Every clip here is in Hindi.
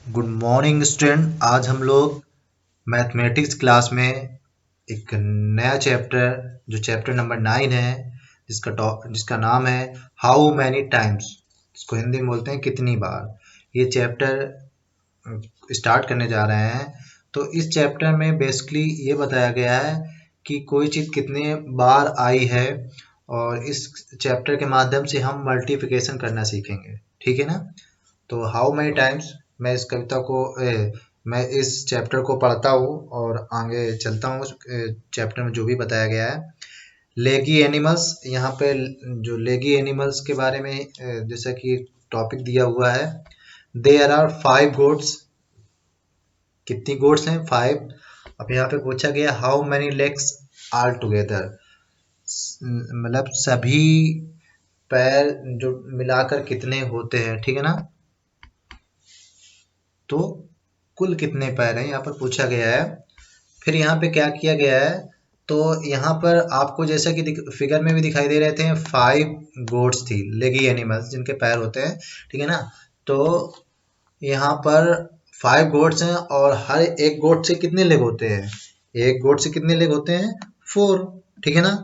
Good morning student. आज हम लोग मैथमेटिक्स क्लास में एक नया चैप्टर जो चैप्टर नंबर 9 है जिसका नाम है हाउ मैनी टाइम्स। इसको हिंदी में बोलते हैं कितनी बार। ये चैप्टर स्टार्ट करने जा रहे हैं। तो इस चैप्टर में बेसिकली ये बताया गया है कि कोई चीज़ कितने बार आई है, और इस चैप्टर के माध्यम से हम मल्टीप्लिकेशन करना सीखेंगे। ठीक है ना। तो हाउ मैनी टाइम्स मैं इस कविता को मैं इस चैप्टर को पढ़ता हूँ और आगे चलता हूँ। चैप्टर में जो भी बताया गया है लेगी एनिमल्स, यहाँ पे जो लेगी एनिमल्स के बारे में जैसा कि टॉपिक दिया हुआ है, देयर आर 5 गोट्स। कितनी गोट्स हैं? 5। अब यहाँ पे पूछा गया how many legs are together, मतलब सभी पैर जो मिलाकर कितने होते हैं। ठीक है ना। तो कुल कितने पैर हैं यहाँ पर पूछा गया है। फिर यहाँ पे क्या किया गया है, तो यहाँ पर आपको जैसा कि फिगर में भी दिखाई दे रहे थे 5 गोट्स थी, लेगी एनिमल्स जिनके पैर होते हैं। ठीक है ना। तो यहाँ पर 5 गोट्स हैं और हर एक गोट से कितने लेग होते हैं? एक गोट से कितने लेग होते हैं? 4। ठीक है ना।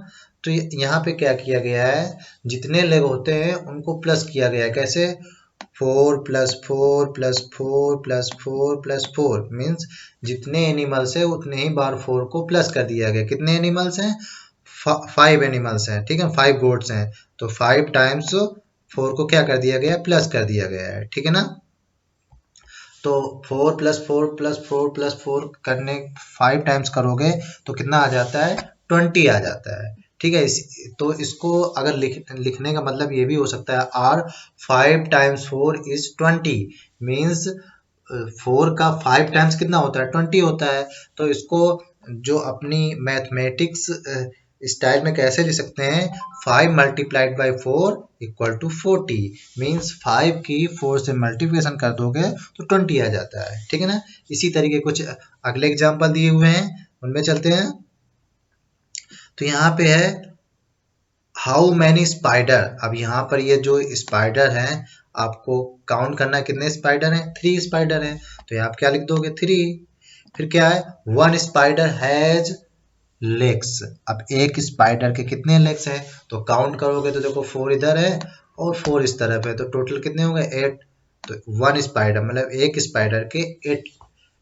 तो यहाँ पे क्या किया गया है, जितने लेग होते हैं उनको प्लस किया गया है। कैसे? 4 plus 4 plus 4 plus 4 plus 4 means जितने एनिमल्स है उतने ही बार 4 को प्लस कर दिया गया। कितने एनिमल्स हैं? 5 एनिमल्स हैं। ठीक है, 5 गोट्स हैं। तो 5 टाइम्स 4 को क्या कर दिया गया? प्लस कर दिया गया है। ठीक है ना। तो 4 प्लस 4 प्लस 4 प्लस 4 करने 5 टाइम्स करोगे तो कितना आ जाता है? 20 आ जाता है। ठीक है। तो इसको अगर लिखने का मतलब ये भी हो सकता है, आर 5 टाइम्स 4 इज 20 मीन्स 4 का 5 टाइम्स कितना होता है? 20 होता है। तो इसको जो अपनी मैथमेटिक्स स्टाइल में कैसे लिख सकते हैं, 5 multiplied by 4 equal to 40 means 5 की 4 से मल्टीप्लिकेशन कर दोगे तो 20 आ जाता है। ठीक है ना। इसी तरीके कुछ अगले एग्जाम्पल दिए हुए हैं, उनमें चलते हैं। तो यहाँ पे है हाउ मैनी स्पाइडर। अब यहाँ पर ये जो स्पाइडर हैं आपको काउंट करना है, कितने स्पाइडर हैं? 3 स्पाइडर हैं। तो यहाँ आप क्या लिख दोगे? 3। फिर क्या है? 1 स्पाइडर हैज लेग्स। अब एक स्पाइडर के कितने लेग्स हैं? तो काउंट करोगे तो देखो 4 इधर है और 4 इस तरफ है, तो टोटल कितने हो गए? 8। तो 1 स्पाइडर मतलब एक स्पाइडर के 8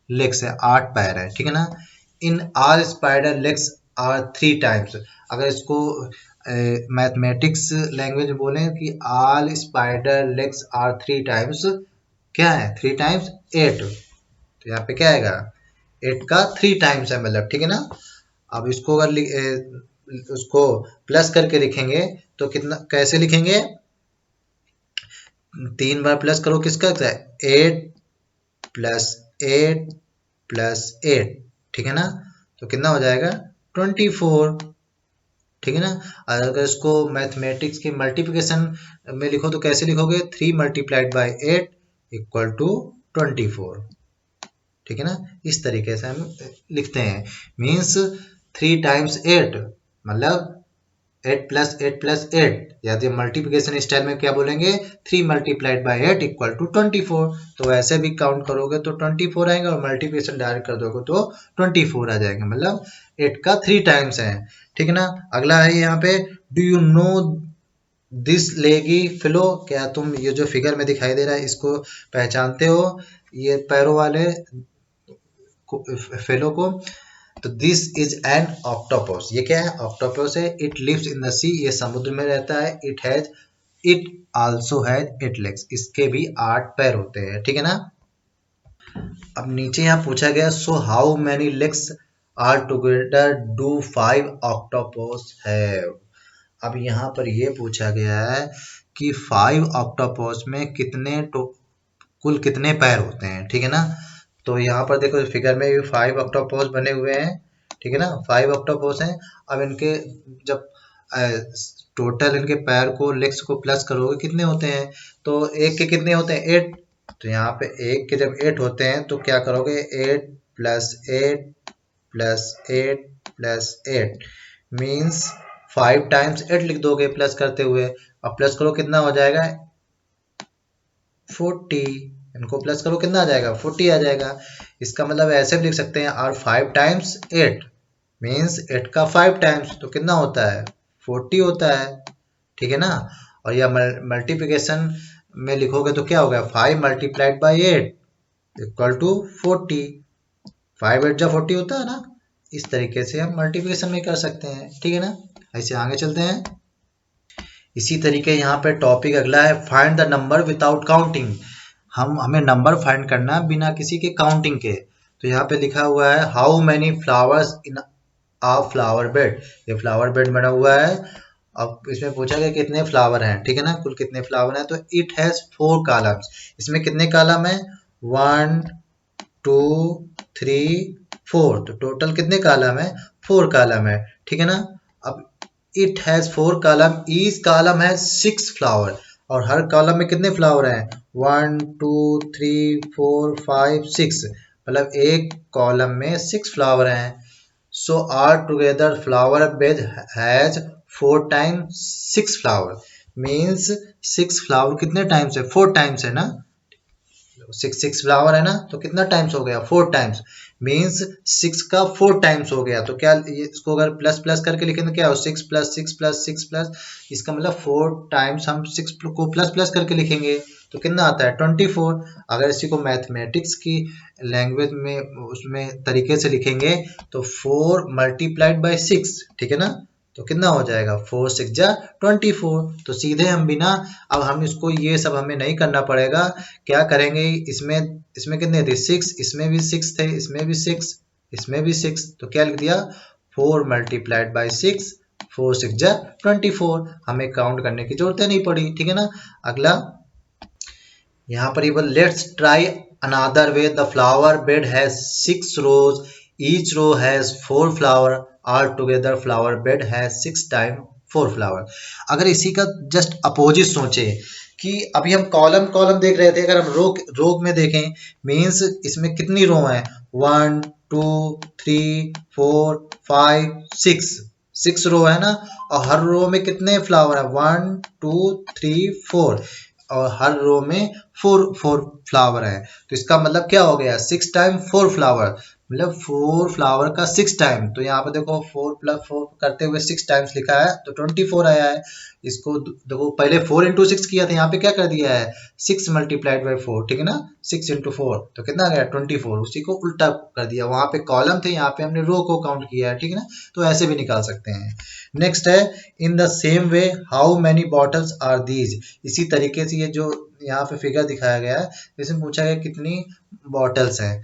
लेग्स है, 8 पैर है। ठीक है ना। In our spider legs are 3 times. अगर इसको मैथमेटिक्स लैंग्वेज में बोलें कि all spider legs are 3 times, क्या है? 3 टाइम्स 8। तो यहाँ पे क्या आएगा? 8 का 3 टाइम्स है मतलब। ठीक है ना। अब इसको अगर उसको प्लस करके लिखेंगे तो कितना, कैसे लिखेंगे? 3 बार प्लस करो किसका? 8 प्लस 8 प्लस 8। ठीक है ना। तो कितना हो जाएगा? 24। ठीक है ना। अगर इसको मैथमेटिक्स के मल्टीप्लिकेशन में लिखो तो कैसे लिखोगे? 3 मल्टीप्लाइड बाई 8 इक्वल टू 24। ठीक है ना। इस तरीके से हम लिखते हैं। मीन्स 3 टाइम्स 8 मतलब 8 प्लस 8 प्लस 8, या तो मल्टीप्लिकेशन स्टाइल में क्या बोलेंगे? 3 मल्टीप्लाइड बाई 8 इक्वल टू 24। तो वैसे भी काउंट करोगे तो 24 आएगा और मल्टीप्लिकेशन डायरेक्ट कर दोगे तो 24 आ जाएगा, मतलब 8 का 3 टाइम्स है। ठीक है ना। अगला है यहाँ पे, डू यू नो दिस लेगी फिलो। क्या तुम ये जो फिगर में दिखाई दे रहा है इसको पहचानते हो? ये पैरों वाले फेलो को। तो दिस इज एन ऑक्टोपस। ये क्या है? ऑक्टोपस है। इट लिव्स इन द सी। ये समुद्र में रहता है। It also has 8 legs. इसके भी 8 पैर होते हैं। ठीक है ना। अब नीचे यहाँ पूछा गया, so how many legs are together do 5 octopus have. अब यहाँ पर ये पूछा गया है कि 5 ऑक्टोपस में कुल कितने पैर होते हैं। ठीक है ना। तो यहाँ पर देखो फिगर में भी 5 ऑक्टोपस बने हुए हैं। ठीक है ना। 5 ऑक्टोपस हैं। अब इनके जब टोटल इनके पैर को, लेग्स को प्लस करोगे कितने होते हैं? तो एक के कितने होते हैं? 8। तो यहाँ पे एक के जब 8 होते हैं तो क्या करोगे? 8 plus 8 plus 8 plus 8 means 5 times 8 लिख दोगे प्लस करते हुए। अब प्लस करो कितना हो जाएगा? 40। इनको प्लस करो कितना आ जाएगा 40 आ जाएगा। इसका मतलब ऐसे भी लिख सकते हैं आर 5 टाइम्स 8 मीन्स 8 का 5 टाइम्स तो कितना होता है 40 होता है, ठीक है ना। और यह मल्टीप्लिकेशन में लिखोगे तो क्या होगा 5 मल्टीप्लाइड बाई 8 इक्वल टू 40। 5 8 जा 40 होता है ना। इस तरीके से हम मल्टीप्लिकेशन में कर सकते हैं, ठीक है ना। ऐसे आगे चलते हैं। इसी तरीके यहाँ पे टॉपिक अगला है find the number without counting. हमें नंबर फाइंड करना है बिना किसी के काउंटिंग के। तो यहाँ पे लिखा हुआ है how many flowers in a flower bed. ये फ्लावर बेड बना हुआ है। अब इसमें पूछा गया कितने फ्लावर हैं, ठीक है ना, कुल कितने फ्लावर हैं। तो इट हैज 4 कॉलम्स। इसमें कितने कॉलम है 1 2 3 4। तो टोटल कितने कॉलम है 4 कॉलम है, ठीक है ना। अब it has 4 column, each column है 6 फ्लावर। और हर कॉलम में कितने फ्लावर हैं 1 2 3 4 5 6। मतलब एक कॉलम में 6 फ्लावर हैं। So are together flower bed has 4 times 6 flower means 6 flower कितने टाइम्स है 4 टाइम्स है ना। 6 फ्लावर है ना तो कितना टाइम्स हो गया 4 टाइम्स मीन्स 6 का 4 टाइम्स हो गया। तो क्या इसको अगर प्लस प्लस करके लिखेंगे तो क्या हो 6 प्लस 6 प्लस 6 प्लस, इसका मतलब 4 टाइम्स हम 6 को प्लस प्लस करके लिखेंगे तो कितना आता है 24। अगर इसी को मैथमेटिक्स की लैंग्वेज में उसमें तरीके से लिखेंगे तो 4 मल्टीप्लाइड बाई 6, ठीक है ना। तो कितना हो जाएगा 4 6 जा 24। तो सीधे हम बिना, अब हम इसको ये सब हमें नहीं करना पड़ेगा। क्या करेंगे इसमें, इसमें कितने थे 6, इसमें भी 6 थे, इसमें भी 6, इसमें भी 6। तो क्या लिख दिया 4 मल्टीप्लाइड बाई 6 4 6 जा 24। हमें काउंट करने की जरूरत नहीं पड़ी, ठीक है ना। अगला यहाँ पर ये बोल let's try another way the flower bed has 6 rows each row has 4 flower all together flower bed has 6 time 4 flower. अगर इसी का जस्ट अपोजिट सोचे कि अभी हम कॉलम कॉलम देख रहे थे, अगर हम रो में देखें मीन्स इसमें कितनी रो हैं 1 2 3 4 5 6 रो है ना। और हर रो में कितने फ्लावर है 1 2 3 4 और हर रो में 4 फ्लावर है। तो इसका मतलब क्या हो गया 6 टाइम 4 फ्लावर मतलब 4 फ्लावर का 6 टाइम। तो यहाँ पे देखो 4 प्लस 4 करते हुए 6 टाइम्स लिखा है तो 24 आया है। इसको देखो पहले 4 इंटू 6 किया था, यहाँ पे क्या कर दिया है 6 मल्टीप्लाइड बाई 4, ठीक है ना। 6 इंटू 4 तो कितना आ गया 24। उसी को उल्टा कर दिया, वहां पे कॉलम थे यहाँ पे हमने रो को काउंट किया है, ठीक है ना। तो ऐसे भी निकाल सकते हैं। नेक्स्ट है in the same way how many bottles are these. इसी तरीके से ये जो यहाँ पे फिगर दिखाया गया है इसमें पूछा गया कितनी बॉटल्स हैं,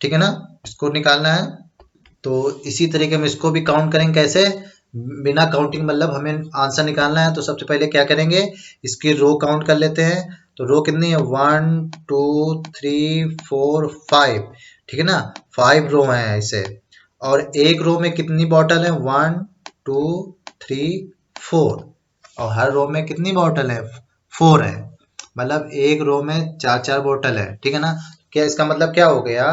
ठीक है ना। इसको निकालना है। तो इसी तरीके में इसको भी काउंट करेंगे कैसे बिना काउंटिंग, मतलब हमें आंसर निकालना है। तो सबसे पहले क्या करेंगे इसकी रो काउंट कर लेते हैं। तो रो कितनी है 1 2 3 4 5, ठीक है ना। 5 रो हैं ऐसे। और एक रो में कितनी बॉटल है 1 2 3 4 और हर रो में कितनी बॉटल है 4 है। मतलब एक रो में 4 बोतल है, ठीक है ना। क्या इसका मतलब क्या हो गया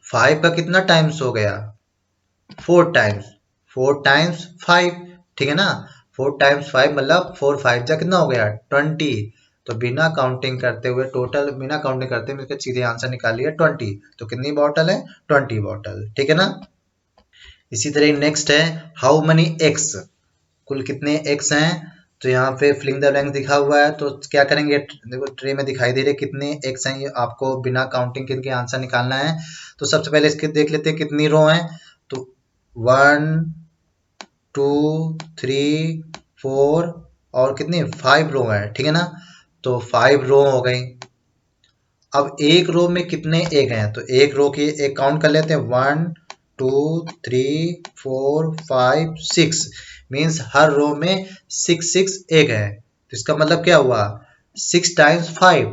5 का कितना टाइम्स हो गया 4 टाइम्स, 4 टाइम्स 5, ठीक है ना। 4 टाइम्स 5 मतलब 4 5 जा कितना हो गया 20। तो बिना काउंटिंग करते हुए टोटल बिना काउंटिंग करते हुए इसका सीधे आंसर निकाल लिया 20। तो कितनी बॉटल है 20 बॉटल, ठीक है ना। इसी तरह नेक्स्ट है हाउ मनी एक्स, कुल कितने एक्स हैं। तो यहाँ पे फिलिंग द ब्लैंक दिखा हुआ है। तो क्या करेंगे देखो ट्रे में दिखाई दे रहे कितने एक्स हैं, ये आपको बिना काउंटिंग के आंसर निकालना है। तो सबसे पहले इसके देख लेते हैं कितनी रो हैं। तो 1 2 3 4 और कितनी 5 रो है, ठीक है ना। तो 5 रो हो गई। अब एक रो में कितने एग हैं तो एक रो की एक काउंट कर लेते हैं 1 2 3 4 5 6 मीन्स हर रो में 6 एग है। तो इसका मतलब क्या हुआ 6 टाइम्स 5,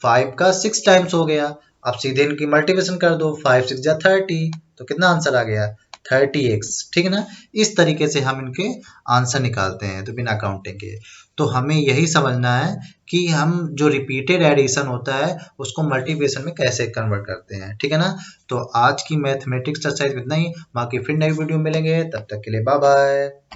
5 का 6 टाइम्स हो गया। अब सीधे इनकी मल्टीप्लिकेशन कर दो 5 6 जा 30। तो कितना आंसर आ गया 30x, ठीक है ना। इस तरीके से हम इनके आंसर निकालते हैं तो बिना काउंटिंग के। तो हमें यही समझना है कि हम जो रिपीटेड एडिशन होता है उसको मल्टीप्लिकेशन में कैसे कन्वर्ट करते हैं, ठीक है ना। तो आज की मैथमेटिक्स एक्सरसाइज इतना ही, बाकी फिर नई वीडियो मिलेंगे, तब तक के लिए बाय बाय।